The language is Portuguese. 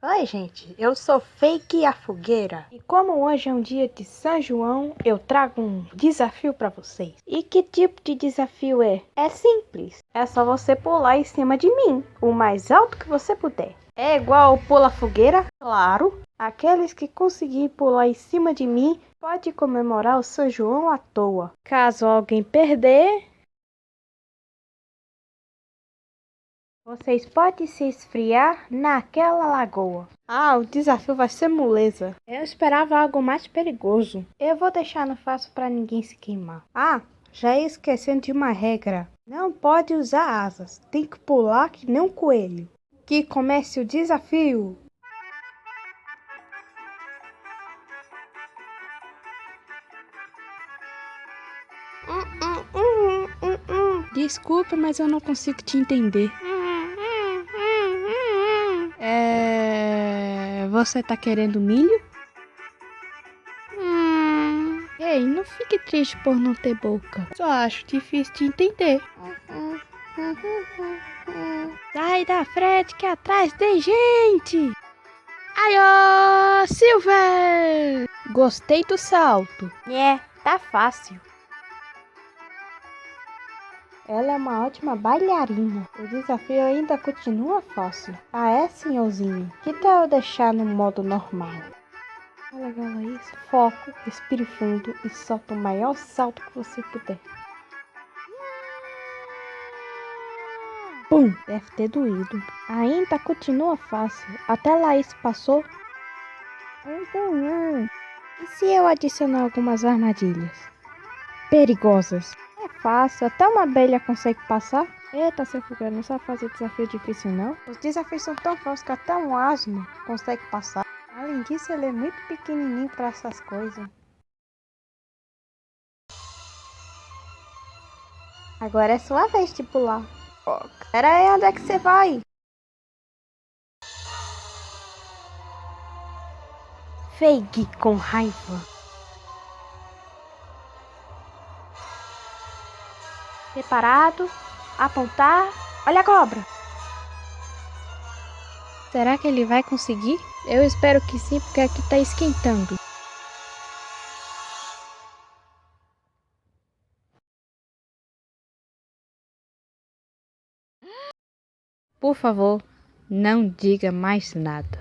Oi, gente, eu sou Fake a Fogueira e como hoje é um dia de São João, eu trago um desafio pra vocês. E que tipo de desafio é? É simples, é só você pular em cima de mim, o mais alto que você puder. É igual o pula fogueira? Claro. Aqueles que conseguirem pular em cima de mim pode comemorar o São João à toa. Caso alguém perder, vocês podem se esfriar naquela lagoa. Ah, o desafio vai ser moleza. Eu esperava algo mais perigoso. Eu vou deixar no fácil para ninguém se queimar. Ah, já ia esquecendo de uma regra. Não pode usar asas. Tem que pular que nem um coelho. Que comece o desafio. Desculpa, mas eu não consigo te entender. Você tá querendo milho? Ei, não fique triste por não ter boca. Só acho difícil de entender. Sai da frente que atrás tem gente! Ai, ô, Silver! Gostei do salto. É, tá fácil. Ela é uma ótima bailarina. O desafio ainda continua fácil. Ah, é, senhorzinho? Que tal eu deixar no modo normal? Ah, legal, é isso. Foco, respire fundo e solta o maior salto que você puder. Pum! Deve ter doído. Ainda continua fácil. Até lá isso passou. E se eu adicionar algumas armadilhas perigosas? É fácil, até uma abelha consegue passar. Eita, seu fogueiro, não sabe fazer desafio difícil não? Os desafios são tão fáceis que até um asno consegue passar. Além disso, ele é muito pequenininho para essas coisas. Agora é sua vez de pular. Pera aí, onde é que você vai? Feig com raiva. Preparado? Apontar? Olha a cobra! Será que ele vai conseguir? Eu espero que sim, porque aqui tá esquentando. Por favor, não diga mais nada.